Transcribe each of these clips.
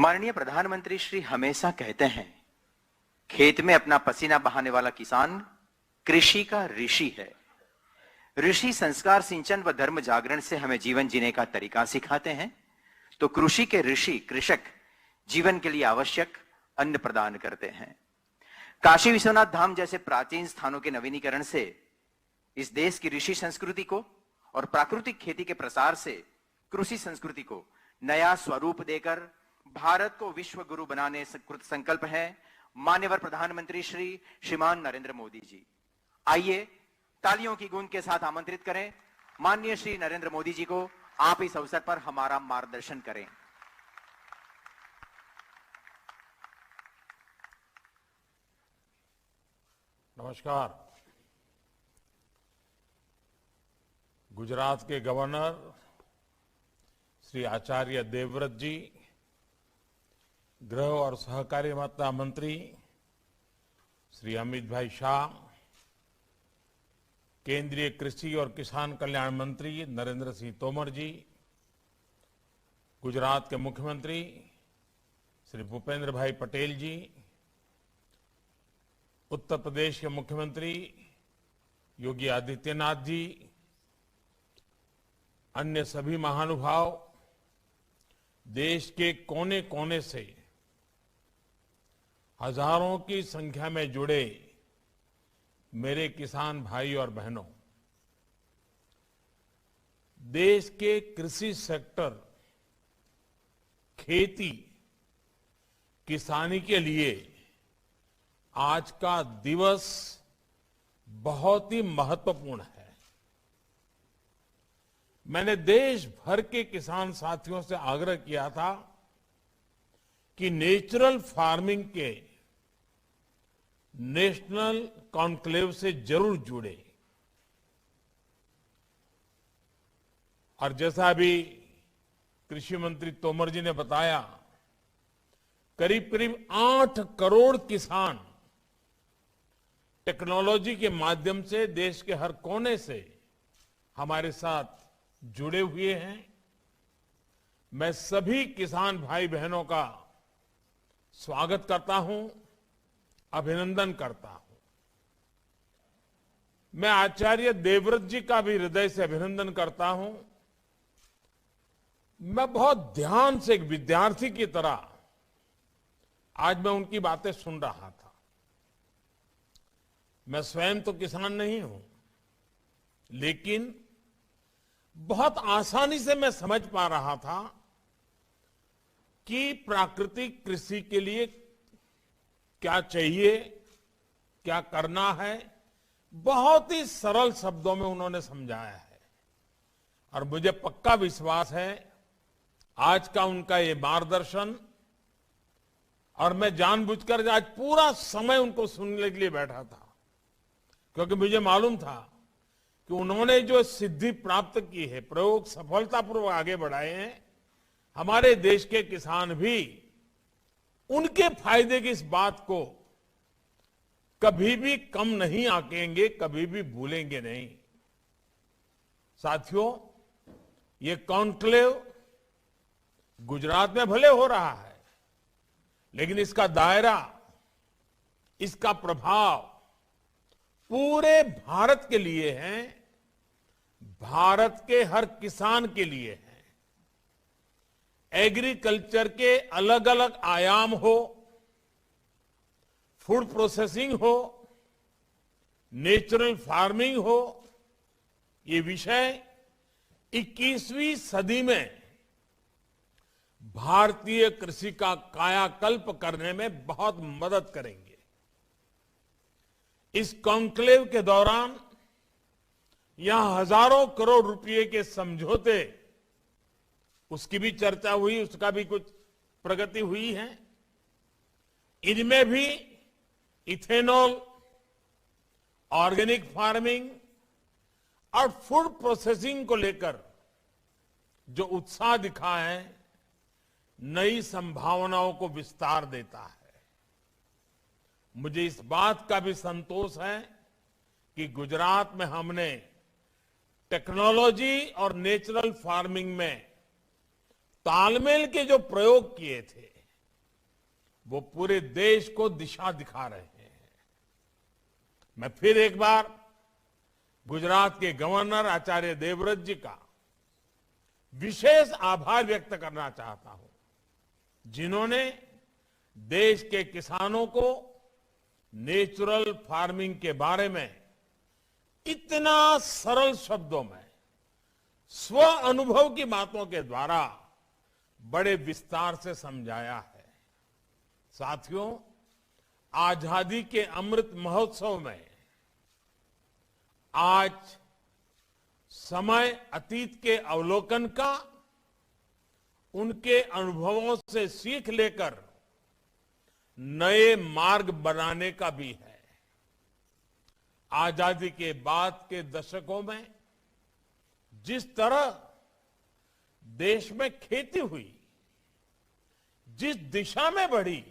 माननीय प्रधानमंत्री श्री हमेशा कहते हैं, खेत में अपना पसीना बहाने वाला किसान कृषि का ऋषि है। ऋषि संस्कार, सिंचन व धर्म जागरण से हमें जीवन जीने का तरीका सिखाते हैं, तो कृषि के ऋषि कृषक जीवन के लिए आवश्यक अन्न प्रदान करते हैं। काशी विश्वनाथ धाम जैसे प्राचीन स्थानों के नवीनीकरण से इस देश की ऋषि संस्कृति को और प्राकृतिक खेती के प्रसार से कृषि संस्कृति को नया स्वरूप देकर भारत को विश्व गुरु बनाने संकल्प है माननीय प्रधानमंत्री श्रीमान नरेंद्र मोदी जी। आइए तालियों की गूंज के साथ आमंत्रित करें माननीय श्री नरेंद्र मोदी जी को, आप इस अवसर पर हमारा मार्गदर्शन करें। नमस्कार। गुजरात के गवर्नर श्री आचार्य देवव्रत जी, गृह और सहकारिता मंत्री श्री अमित भाई शाह, केंद्रीय कृषि और किसान कल्याण मंत्री नरेंद्र सिंह तोमर जी, गुजरात के मुख्यमंत्री श्री भूपेंद्र भाई पटेल जी, उत्तर प्रदेश के मुख्यमंत्री योगी आदित्यनाथ जी, अन्य सभी महानुभाव, देश के कोने कोने से हजारों की संख्या में जुड़े मेरे किसान भाई और बहनों, देश के कृषि सेक्टर, खेती, किसानी के लिए आज का दिवस बहुत ही महत्वपूर्ण है। मैंने देश भर के किसान साथियों से आग्रह किया था कि नेचुरल फार्मिंग के नेशनल कॉन्क्लेव से जरूर जुड़े। और जैसा अभी कृषि मंत्री तोमर जी ने बताया, करीब करीब 8 करोड़ किसान टेक्नोलॉजी के माध्यम से देश के हर कोने से हमारे साथ जुड़े हुए हैं। मैं सभी किसान भाई बहनों का स्वागत करता हूं, अभिनंदन करता हूं। मैं आचार्य देवव्रत जी का भी हृदय से अभिनंदन करता हूं। मैं बहुत ध्यान से एक विद्यार्थी की तरह आज मैं उनकी बातें सुन रहा था। मैं स्वयं तो किसान नहीं हूं, लेकिन बहुत आसानी से मैं समझ पा रहा था कि प्राकृतिक कृषि के लिए क्या चाहिए, क्या करना है। बहुत ही सरल शब्दों में उन्होंने समझाया है और मुझे पक्का विश्वास है आज का उनका ये मार्गदर्शन, और मैं जानबूझकर आज पूरा समय उनको सुनने के लिए बैठा था, क्योंकि मुझे मालूम था कि उन्होंने जो सिद्धि प्राप्त की है, प्रयोग सफलतापूर्वक आगे बढ़ाए हैं, हमारे देश के किसान भी उनके फायदे की इस बात को कभी भी कम नहीं आंकेंगे, कभी भी भूलेंगे नहीं। साथियों, ये कॉन्क्लेव गुजरात में भले हो रहा है, लेकिन इसका दायरा, इसका प्रभाव पूरे भारत के लिए है, भारत के हर किसान के लिए है। एग्रीकल्चर के अलग अलग आयाम हो, फूड प्रोसेसिंग हो, नेचुरल फार्मिंग हो, ये विषय 21वीं सदी में भारतीय कृषि का कायाकल्प करने में बहुत मदद करेंगे। इस कॉन्क्लेव के दौरान यहां हजारों करोड़ रुपए के समझौते, उसकी भी चर्चा हुई, उसका भी कुछ प्रगति हुई है। इनमें भी इथेनॉल, ऑर्गेनिक फार्मिंग और फूड प्रोसेसिंग को लेकर जो उत्साह दिखा है, नई संभावनाओं को विस्तार देता है। मुझे इस बात का भी संतोष है कि गुजरात में हमने टेक्नोलॉजी और नेचुरल फार्मिंग में तालमेल के जो प्रयोग किए थे, वो पूरे देश को दिशा दिखा रहे हैं। मैं फिर एक बार गुजरात के गवर्नर आचार्य देवव्रत जी का विशेष आभार व्यक्त करना चाहता हूं, जिन्होंने देश के किसानों को नेचुरल फार्मिंग के बारे में इतना सरल शब्दों में स्व अनुभव की बातों के द्वारा बड़े विस्तार से समझाया है। साथियों, आजादी के अमृत महोत्सव में आज समय अतीत के अवलोकन का, उनके अनुभवों से सीख लेकर नए मार्ग बनाने का भी है। आजादी के बाद के दशकों में जिस तरह देश में खेती हुई, जिस दिशा में बढ़ी,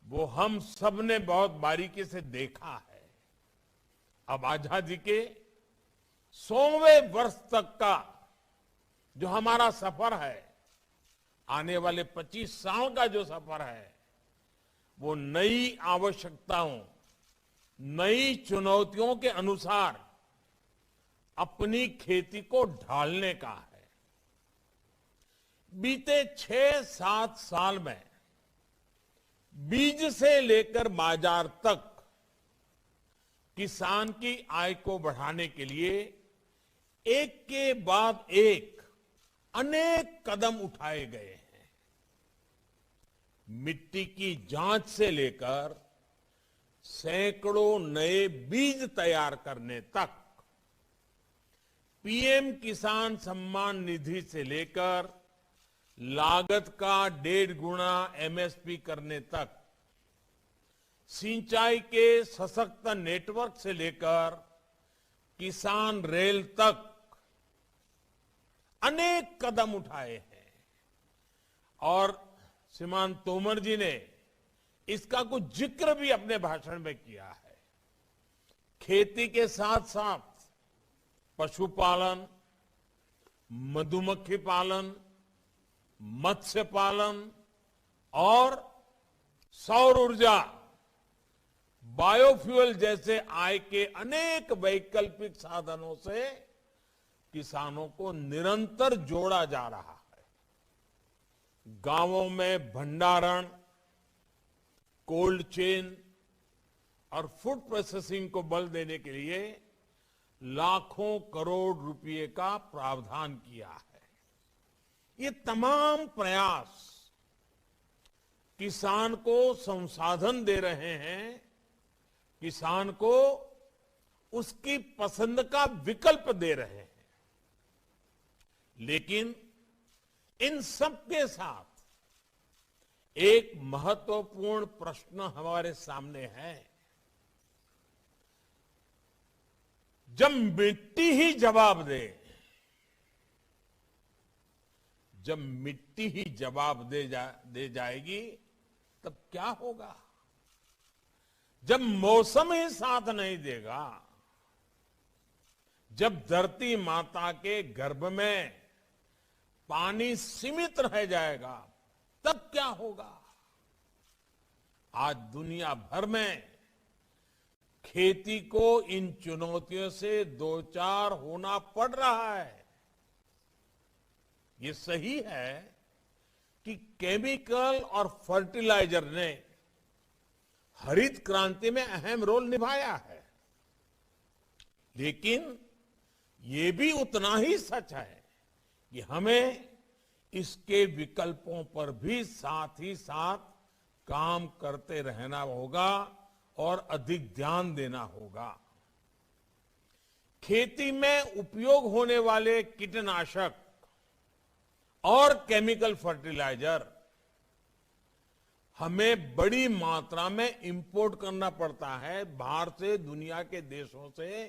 वो हम सब ने बहुत बारीकी से देखा है। अब आजादी के 100वें वर्ष तक का जो हमारा सफर है, आने वाले 25 साल का जो सफर है, वो नई आवश्यकताओं, नई चुनौतियों के अनुसार अपनी खेती को ढालने का है। बीते 6-7 साल में बीज से लेकर बाजार तक किसान की आय को बढ़ाने के लिए एक के बाद एक अनेक कदम उठाए गए हैं। मिट्टी की जांच से लेकर सैकड़ों नए बीज तैयार करने तक, पीएम किसान सम्मान निधि से लेकर लागत का 1.5 गुना एमएसपी करने तक, सिंचाई के सशक्त नेटवर्क से लेकर किसान रेल तक अनेक कदम उठाए हैं। और श्रीमान तोमर जी ने इसका कुछ जिक्र भी अपने भाषण में किया है। खेती के साथ साथ पशुपालन, मधुमक्खी पालन, मत्स्य पालन और सौर ऊर्जा, बायोफ्यूल जैसे आय के अनेक वैकल्पिक साधनों से किसानों को निरंतर जोड़ा जा रहा है। गांवों में भंडारण, कोल्ड चेन और फूड प्रोसेसिंग को बल देने के लिए लाखों करोड़ रुपए का प्रावधान किया है। ये तमाम प्रयास किसान को संसाधन दे रहे हैं, किसान को उसकी पसंद का विकल्प दे रहे हैं। लेकिन इन सब के साथ एक महत्वपूर्ण प्रश्न हमारे सामने है। जब मिट्टी ही जवाब दे, जब मिट्टी ही जवाब दे जाएगी, तब क्या होगा? जब मौसम ही साथ नहीं देगा, जब धरती माता के गर्भ में पानी सीमित रह जाएगा, तब क्या होगा? आज दुनिया भर में खेती को इन चुनौतियों से दो चार होना पड़ रहा है। ये सही है कि केमिकल और फर्टिलाइजर ने हरित क्रांति में अहम रोल निभाया है, लेकिन ये भी उतना ही सच है कि हमें इसके विकल्पों पर भी साथ ही साथ काम करते रहना होगा और अधिक ध्यान देना होगा। खेती में उपयोग होने वाले कीटनाशक और केमिकल फर्टिलाइजर हमें बड़ी मात्रा में इंपोर्ट करना पड़ता है। बाहर से, दुनिया के देशों से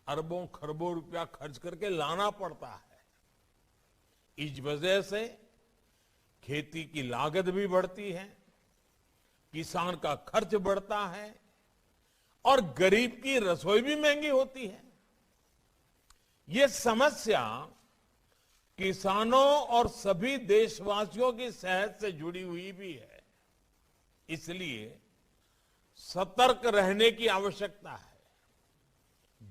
अरबों खरबों रुपया खर्च करके लाना पड़ता है। इस वजह से खेती की लागत भी बढ़ती है, किसान का खर्च बढ़ता है और गरीब की रसोई भी महंगी होती है। ये समस्या किसानों और सभी देशवासियों की सेहत से जुड़ी हुई भी है। इसलिए सतर्क रहने की आवश्यकता है,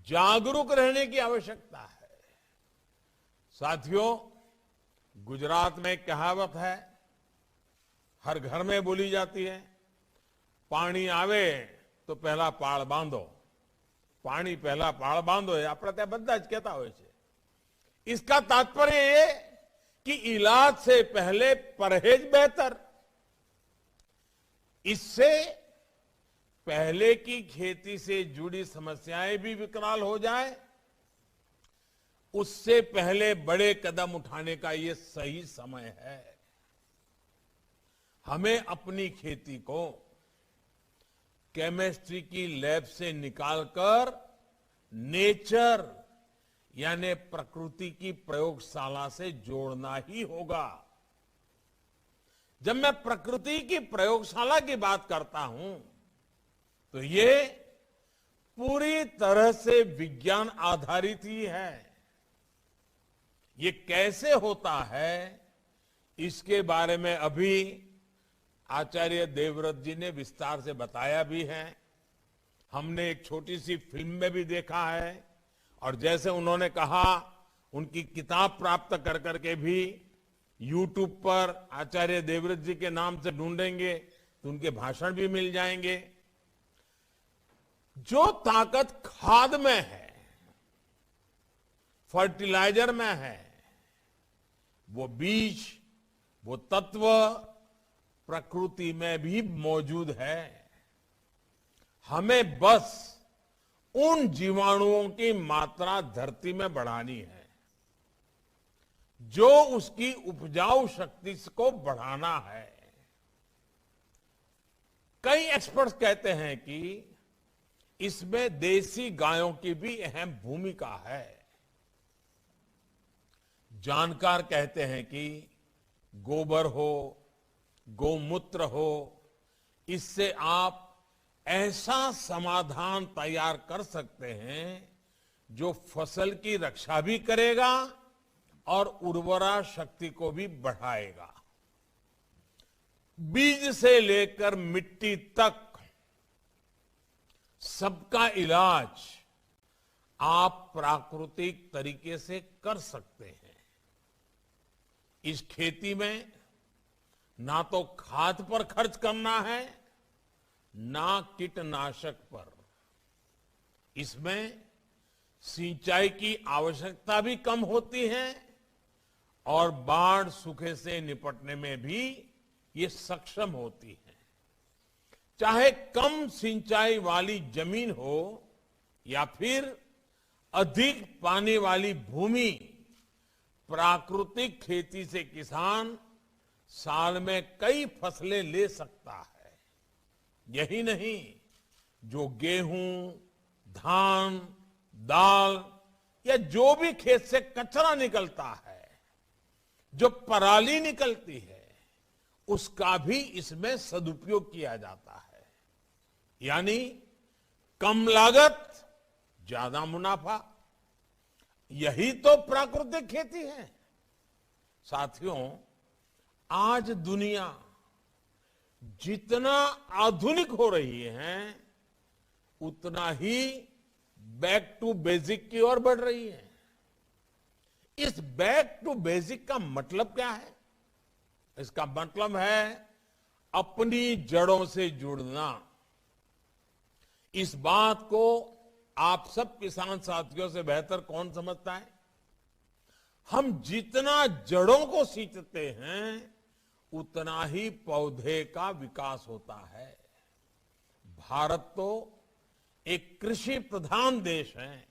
जागरूक रहने की आवश्यकता है। साथियों, गुजरात में एक कहावत है, हर घर में बोली जाती है, पानी आवे तो पहला पाळ बांधो। पानी पहला पाळ बांधो है આપણે ત્યાં બધા જ કહેતા હોય છે। इसका तात्पर्य ये कि इलाज से पहले परहेज बेहतर। इससे पहले की खेती से जुड़ी समस्याएं भी विकराल हो जाए, उससे पहले बड़े कदम उठाने का ये सही समय है। हमें अपनी खेती को केमिस्ट्री की लैब से निकालकर नेचर यानी प्रकृति की प्रयोगशाला से जोड़ना ही होगा। जब मैं प्रकृति की प्रयोगशाला की बात करता हूं तो ये पूरी तरह से विज्ञान आधारित ही है। ये कैसे होता है, इसके बारे में अभी आचार्य देवव्रत जी ने विस्तार से बताया भी है। हमने एक छोटी सी फिल्म में भी देखा है, और जैसे उन्होंने कहा, उनकी किताब प्राप्त कर करके भी YouTube पर आचार्य देवव्रत जी के नाम से ढूंढेंगे तो उनके भाषण भी मिल जाएंगे। जो ताकत खाद में है, फर्टिलाइजर में है, वो बीज, वो तत्व प्रकृति में भी मौजूद है। हमें बस उन जीवाणुओं की मात्रा धरती में बढ़ानी है, जो उसकी उपजाऊ शक्ति को बढ़ाना है। कई एक्सपर्ट्स कहते हैं कि इसमें देसी गायों की भी अहम भूमिका है। जानकार कहते हैं कि गोबर हो, गोमूत्र हो, इससे आप ऐसा समाधान तैयार कर सकते हैं जो फसल की रक्षा भी करेगा और उर्वरा शक्ति को भी बढ़ाएगा। बीज से लेकर मिट्टी तक सबका इलाज आप प्राकृतिक तरीके से कर सकते हैं। इस खेती में ना तो खाद पर खर्च करना है, ना कीटनाशक पर। इसमें सिंचाई की आवश्यकता भी कम होती है और बाढ़ सूखे से निपटने में भी ये सक्षम होती है। चाहे कम सिंचाई वाली जमीन हो या फिर अधिक पानी वाली भूमि, प्राकृतिक खेती से किसान साल में कई फसलें ले सकता है। यही नहीं, जो गेहूं, धान, दाल या जो भी खेत से कचरा निकलता है, जो पराली निकलती है, उसका भी इसमें सदुपयोग किया जाता है। यानी कम लागत, ज्यादा मुनाफा। यही तो प्राकृतिक खेती है। साथियों, आज दुनिया जितना आधुनिक हो रही है, उतना ही बैक टू बेसिक की ओर बढ़ रही है। इस बैक टू बेसिक का मतलब क्या है? इसका मतलब है अपनी जड़ों से जुड़ना। इस बात को आप सब किसान साथियों से बेहतर कौन समझता है? हम जितना जड़ों को सींचते हैं, उतना ही पौधे का विकास होता है। भारत तो एक कृषि प्रधान देश है।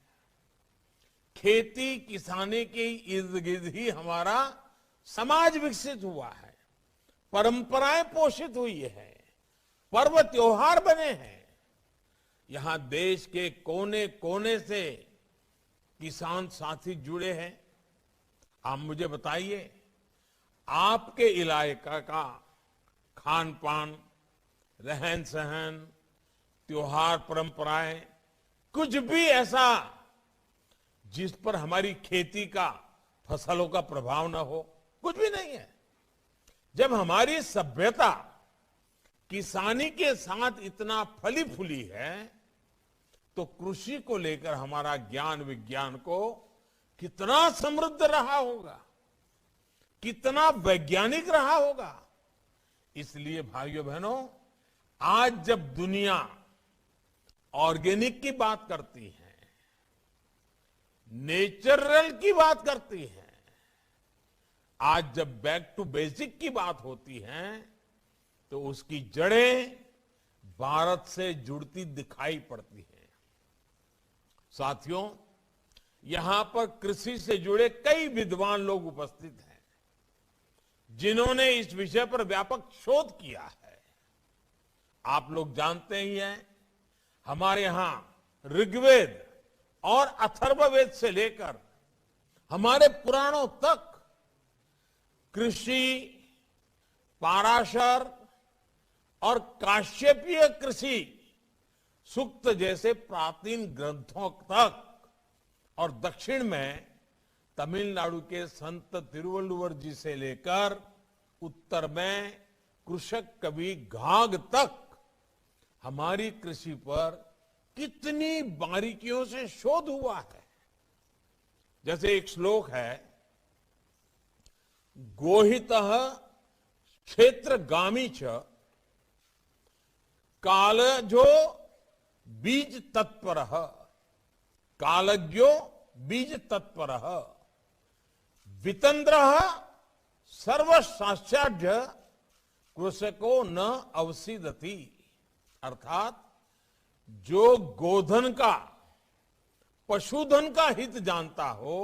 खेती किसानी के इर्द गिर्द ही हमारा समाज विकसित हुआ है, परंपराएं पोषित हुई है, पर्व त्योहार बने हैं। यहां देश के कोने कोने से किसान साथी जुड़े हैं। आप मुझे बताइए, आपके इलाके का खान पान, रहन सहन, त्योहार, परंपराएं, कुछ भी ऐसा जिस पर हमारी खेती का, फसलों का प्रभाव न हो? कुछ भी नहीं है। जब हमारी सभ्यता किसानी के साथ इतना फली फूली है तो कृषि को लेकर हमारा ज्ञान विज्ञान को कितना समृद्ध रहा होगा, कितना वैज्ञानिक रहा होगा। इसलिए भाइयों बहनों, आज जब दुनिया ऑर्गेनिक की बात करती है, नेचुरल की बात करती है, आज जब बैक टू बेसिक की बात होती है, तो उसकी जड़ें भारत से जुड़ती दिखाई पड़ती हैं। साथियों, यहां पर कृषि से जुड़े कई विद्वान लोग उपस्थित हैं, जिन्होंने इस विषय पर व्यापक शोध किया है। आप लोग जानते ही हैं, हमारे यहां ऋग्वेद और अथर्ववेद से लेकर हमारे पुराणों तक कृषि, पाराशर और काश्यपीय कृषि सूक्त जैसे प्राचीन ग्रंथों तक, और दक्षिण में तमिलनाडु के संत तिरुवल्लुवर जी से लेकर उत्तर में कृषक कवि घाघ तक हमारी कृषि पर कितनी बारीकियों से शोध हुआ है। जैसे एक श्लोक है, गोहितः क्षेत्रगामी च कालजो बीज तत्परः, कालज्ञो बीज तत्परः, वितंद्रः सर्वशास्त्राढ्य कृषको न अवसीदति। अर्थात जो गोधन का, पशुधन का हित जानता हो,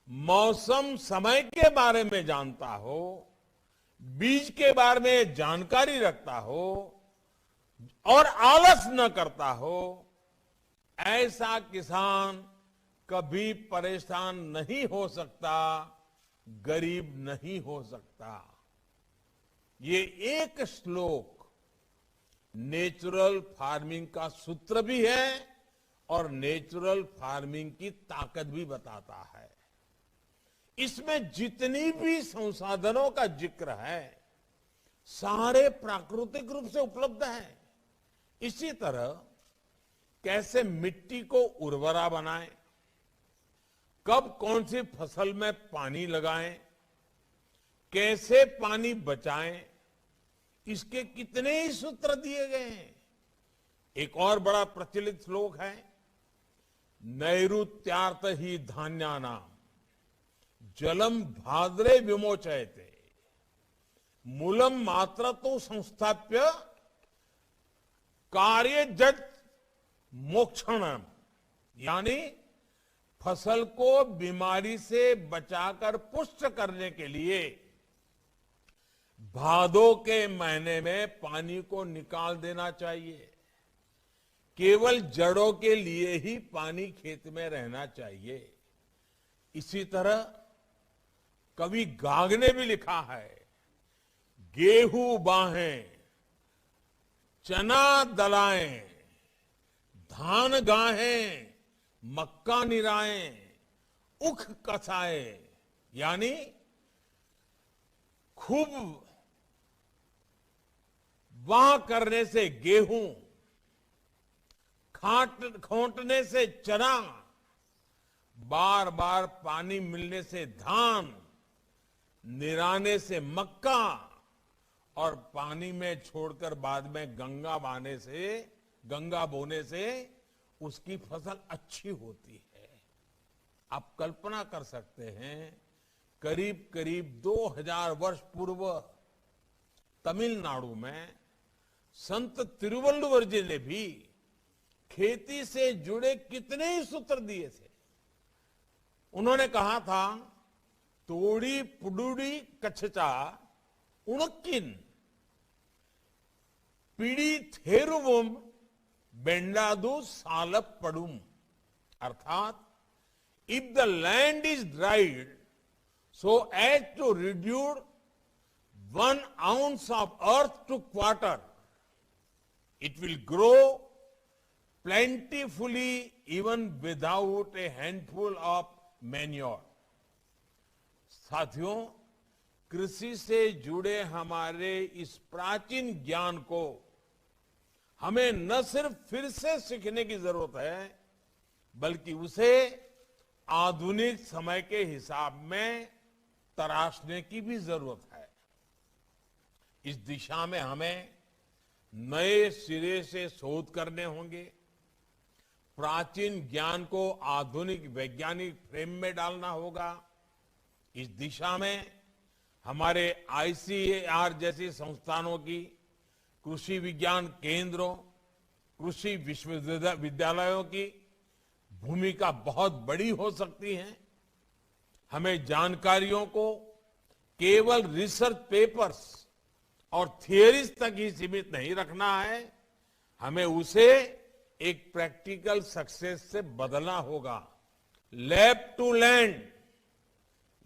मौसम समय के बारे में जानता हो, बीज के बारे में जानकारी रखता हो और आलस न करता हो, ऐसा किसान कभी परेशान नहीं हो सकता, गरीब नहीं हो सकता। ये एक श्लोक नेचुरल फार्मिंग का सूत्र भी है और नेचुरल फार्मिंग की ताकत भी बताता है। इसमें जितनी भी संसाधनों का जिक्र है, सारे प्राकृतिक रूप से उपलब्ध हैं। इसी तरह कैसे मिट्टी को उर्वरा बनाएं, कब कौन सी फसल में पानी लगाएं, कैसे पानी बचाएं, इसके कितने ही सूत्र दिए गए हैं। एक और बड़ा प्रचलित श्लोक है, नैऋत्यार्थ ही धान्यानाम जलम भाद्रे विमोचयते, मूलम मात्र तो संस्थाप्य कार्य जज मोक्षणम। यानी फसल को बीमारी से बचाकर पुष्ट करने के लिए भादों के महीने में पानी को निकाल देना चाहिए। केवल जड़ों के लिए ही पानी खेत में रहना चाहिए। इसी तरह कवि घाघ ने भी लिखा है, गेहूं बाहें, चना दलाएं, धान गाहें, मक्का निराएं, उख कसाएं। यानी खूब वाह करने से गेहूं, खोंटने से चना, बार बार पानी मिलने से धान, निराने से मक्का और पानी में छोड़कर बाद में गंगा बोने से उसकी फसल अच्छी होती है। आप कल्पना कर सकते हैं, करीब करीब 2000 वर्ष पूर्व तमिलनाडु में संत तिरुवल्लुवर जी ने भी खेती से जुड़े कितने ही सूत्र दिए थे। उन्होंने कहा था, तोड़ी पुडुड़ी कच्छचा उणक्किन पीड़ी थेरुवम बेंडादू सालप पड़ुम। अर्थात, if the land is dried so as to reduce 1 ounce of earth to quarter, it will grow plentifully even without a handful of manure. साथियों, कृषि से जुड़े हमारे इस प्राचीन ज्ञान को हमें न सिर्फ फिर से सीखने की जरूरत है, बल्कि उसे आधुनिक समय के हिसाब में तराशने की भी जरूरत है। इस दिशा में हमें नए सिरे से शोध करने होंगे, प्राचीन ज्ञान को आधुनिक वैज्ञानिक फ्रेम में डालना होगा। इस दिशा में हमारे आईसीएआर जैसी संस्थानों की, कृषि विज्ञान केंद्रों, कृषि विश्वविद्यालयों की भूमिका बहुत बड़ी हो सकती है। हमें जानकारियों को केवल रिसर्च पेपर्स और थियरीज तक ही सीमित नहीं रखना है, हमें उसे एक प्रैक्टिकल सक्सेस से बदलना होगा। लैब टू लैंड,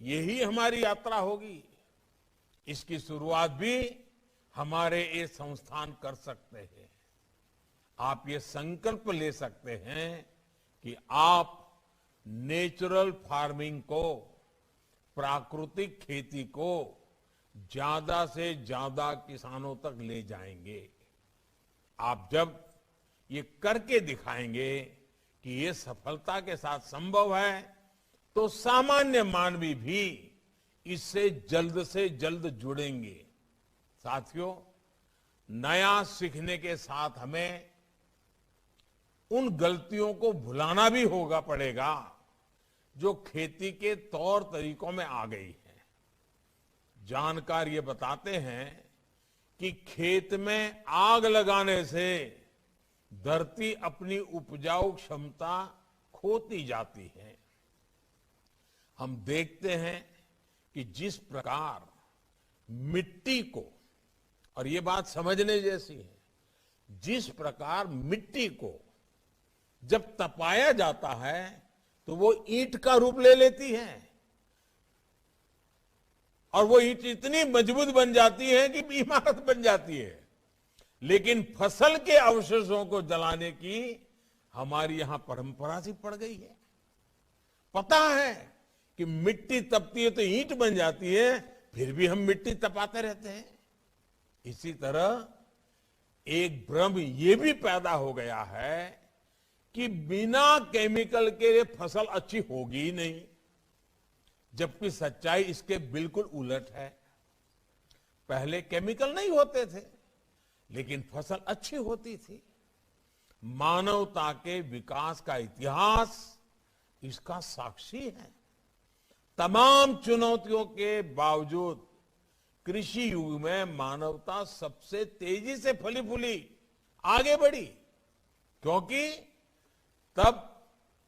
यही हमारी यात्रा होगी। इसकी शुरुआत भी हमारे ये संस्थान कर सकते हैं। आप ये संकल्प ले सकते हैं कि आप नेचुरल फार्मिंग को, प्राकृतिक खेती को ज्यादा से ज्यादा किसानों तक ले जाएंगे। आप जब ये करके दिखाएंगे कि ये सफलता के साथ संभव है, तो सामान्य मानवी भी इससे जल्द से जल्द जुड़ेंगे। साथियों, नया सीखने के साथ हमें उन गलतियों को भुलाना भी पड़ेगा जो खेती के तौर तरीकों में आ गई है। जानकार ये बताते हैं कि खेत में आग लगाने से धरती अपनी उपजाऊ क्षमता खोती जाती है। हम देखते हैं कि जिस प्रकार मिट्टी को, और ये बात समझने जैसी है, जिस प्रकार मिट्टी को जब तपाया जाता है तो वो ईंट का रूप ले लेती है और वो ईंट इतनी मजबूत बन जाती है कि इमारत बन जाती है। लेकिन फसल के अवशेषों को जलाने की हमारी यहां परंपरा सी पड़ गई है। पता है कि मिट्टी तपती है तो ईंट बन जाती है, फिर भी हम मिट्टी तपाते रहते हैं। इसी तरह एक भ्रम ये भी पैदा हो गया है कि बिना केमिकल के फसल अच्छी होगी ही नहीं, जबकि सच्चाई इसके बिल्कुल उलट है। पहले केमिकल नहीं होते थे, लेकिन फसल अच्छी होती थी। मानवता के विकास का इतिहास इसका साक्षी है। तमाम चुनौतियों के बावजूद कृषि युग में मानवता सबसे तेजी से फली फूली आगे बढ़ी, क्योंकि तब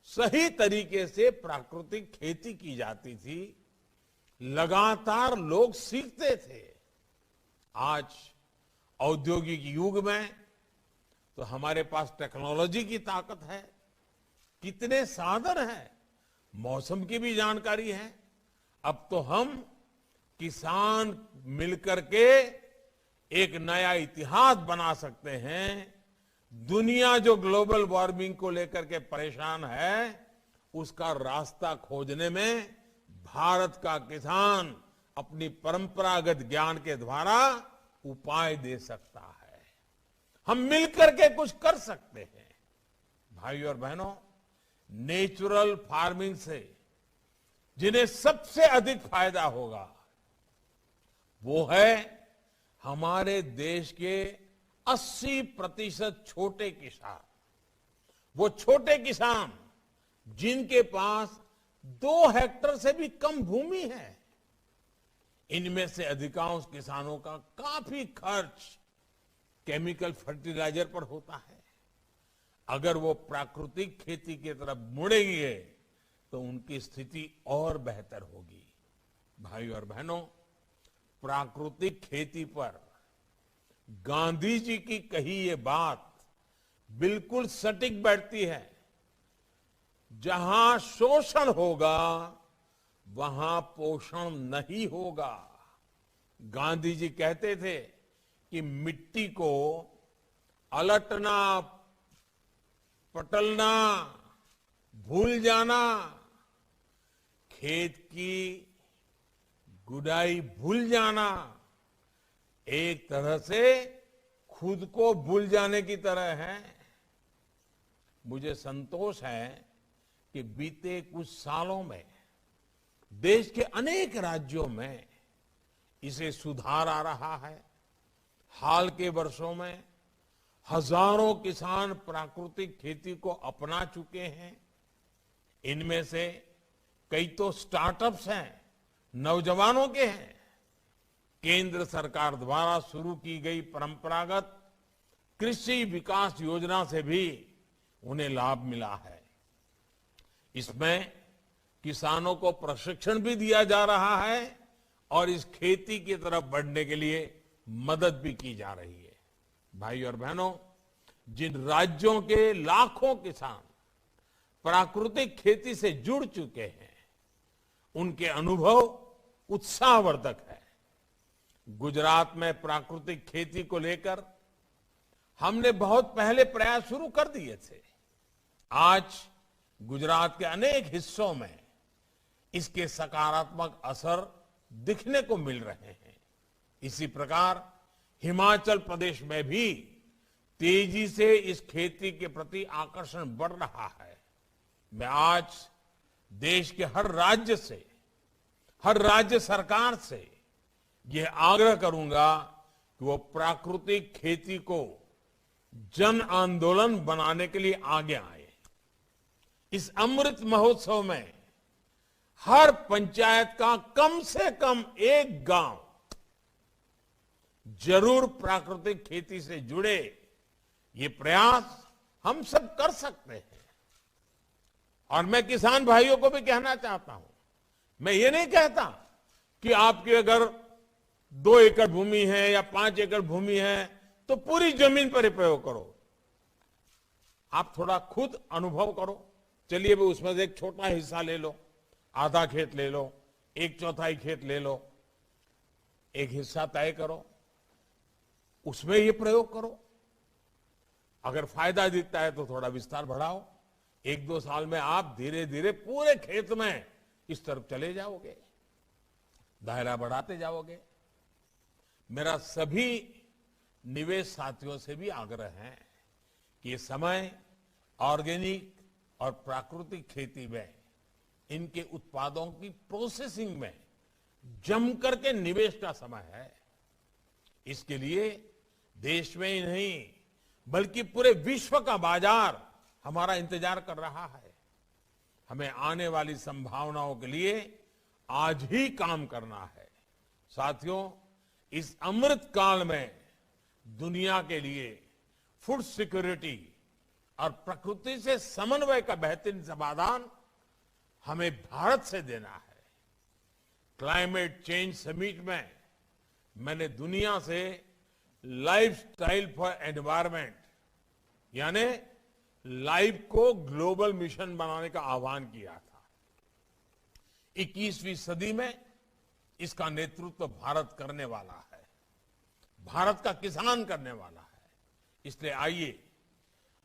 सही तरीके से प्राकृतिक खेती की जाती थी, लगातार लोग सीखते थे। आज औद्योगिक युग में तो हमारे पास टेक्नोलॉजी की ताकत है, कितने साधन हैं, मौसम की भी जानकारी है। अब तो हम किसान मिलकर के एक नया इतिहास बना सकते हैं। दुनिया जो ग्लोबल वार्मिंग को लेकर के परेशान है, उसका रास्ता खोजने में भारत का किसान अपनी परंपरागत ज्ञान के द्वारा उपाय दे सकता है। हम मिलकर के कुछ कर सकते हैं। भाइयों और बहनों, नेचुरल फार्मिंग से जिन्हें सबसे अधिक फायदा होगा वो है हमारे देश के 80% छोटे किसान। वो छोटे किसान जिनके पास 2 हेक्टेयर से भी कम भूमि है। इनमें से अधिकांश किसानों का काफी खर्च केमिकल फर्टिलाइजर पर होता है। अगर वो प्राकृतिक खेती की तरफ मुड़ेंगे तो उनकी स्थिति और बेहतर होगी। भाइयों और बहनों, प्राकृतिक खेती पर गांधी जी की कही ये बात बिल्कुल सटीक बैठती है। जहां शोषण होगा वहां पोषण नहीं होगा। गांधी जी कहते थे कि मिट्टी को अलटना, पटलना, भूल जाना खेत की गुडाई भूल जाना एक तरह से खुद को भूल जाने की तरह है। मुझे संतोष है कि बीते कुछ सालों में देश के अनेक राज्यों में इसे सुधार आ रहा है। हाल के वर्षों में हजारों किसान प्राकृतिक खेती को अपना चुके हैं। इनमें से कई तो स्टार्टअप्स हैं, नौजवानों के हैं। केंद्र सरकार द्वारा शुरू की गई परंपरागत कृषि विकास योजना से भी उन्हें लाभ मिला है। इसमें किसानों को प्रशिक्षण भी दिया जा रहा है और इस खेती की तरफ बढ़ने के लिए मदद भी की जा रही है। भाई और बहनों, जिन राज्यों के लाखों किसान प्राकृतिक खेती से जुड़ चुके हैं, उनके अनुभव उत्साहवर्धक है। गुजरात में प्राकृतिक खेती को लेकर हमने बहुत पहले प्रयास शुरू कर दिए थे। आज गुजरात के अनेक हिस्सों में इसके सकारात्मक असर दिखने को मिल रहे हैं। इसी प्रकार हिमाचल प्रदेश में भी तेजी से इस खेती के प्रति आकर्षण बढ़ रहा है। मैं आज देश के हर राज्य सरकार से यह आग्रह करूंगा कि वो प्राकृतिक खेती को जन आंदोलन बनाने के लिए आगे आए। इस अमृत महोत्सव में हर पंचायत का कम से कम एक गांव जरूर प्राकृतिक खेती से जुड़े। ये प्रयास हम सब कर सकते हैं। और मैं किसान भाइयों को भी कहना चाहता हूं, मैं ये नहीं कहता कि आपकी अगर 2 एकड़ भूमि है या 5 एकड़ भूमि है तो पूरी जमीन पर ही प्रयोग करो। आप थोड़ा खुद अनुभव करो। चलिए भी उसमें से एक छोटा हिस्सा ले लो, आधा खेत ले लो, 1/4 खेत ले लो, एक हिस्सा तय करो, उसमें ये प्रयोग करो। अगर फायदा दिखता है तो थोड़ा विस्तार बढ़ाओ। 1-2 साल में आप धीरे धीरे पूरे खेत में इस तरफ चले जाओगे, दायरा बढ़ाते जाओगे। मेरा सभी निवेश साथियों से भी आग्रह है कि ये समय ऑर्गेनिक और प्राकृतिक खेती में इनके उत्पादों की प्रोसेसिंग में जम करके निवेश का समय है। इसके लिए देश में ही नहीं बल्कि पूरे विश्व का बाजार हमारा इंतजार कर रहा है। हमें आने वाली संभावनाओं के लिए आज ही काम करना है। साथियों, इस अमृत काल में दुनिया के लिए फूड सिक्योरिटी और प्रकृति से समन्वय का बेहतरीन समाधान हमें भारत से देना है। क्लाइमेट चेंज समिट में मैंने दुनिया से लाइफस्टाइल फॉर एनवायरमेंट यानी लाइफ को ग्लोबल मिशन बनाने का आह्वान किया था। 21वीं सदी में इसका नेतृत्व भारत करने वाला है, भारत का किसान करने वाला है। इसलिए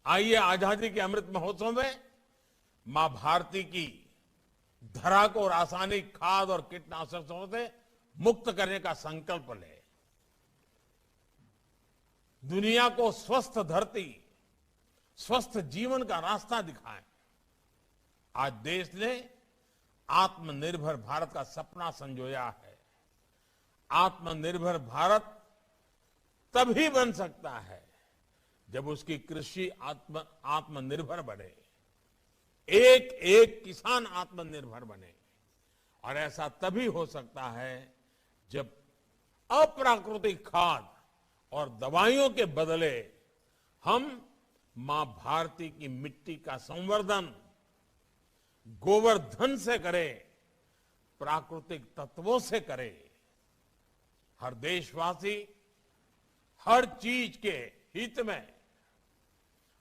आइए आजादी के अमृत महोत्सव में मां भारती की धरा को रासायनिक खाद और कीटनाशकों से मुक्त करने का संकल्प ले। दुनिया को स्वस्थ धरती, स्वस्थ जीवन का रास्ता दिखाएं। आज देश ने आत्मनिर्भर भारत का सपना संजोया है। आत्मनिर्भर भारत तभी बन सकता है जब उसकी कृषि आत्मनिर्भर बने, एक एक किसान आत्मनिर्भर बने। और ऐसा तभी हो सकता है जब अप्राकृतिक खाद और दवाइयों के बदले हम मां भारती की मिट्टी का संवर्धन गोवर्धन से करें, प्राकृतिक तत्वों से करें। हर देशवासी हर चीज के हित में,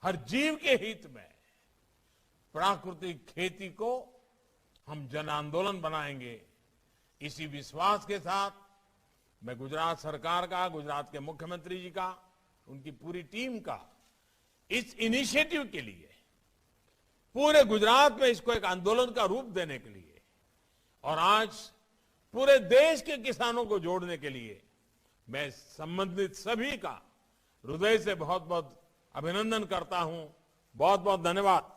हर जीव के हित में प्राकृतिक खेती को हम जन आंदोलन बनाएंगे। इसी विश्वास के साथ मैं गुजरात सरकार का, गुजरात के मुख्यमंत्री जी का, उनकी पूरी टीम का इस इनिशिएटिव के लिए, पूरे गुजरात में इसको एक आंदोलन का रूप देने के लिए और आज पूरे देश के किसानों को जोड़ने के लिए मैं संबंधित सभी का हृदय से बहुत बहुत अभिनंदन करता हूं। बहुत बहुत धन्यवाद।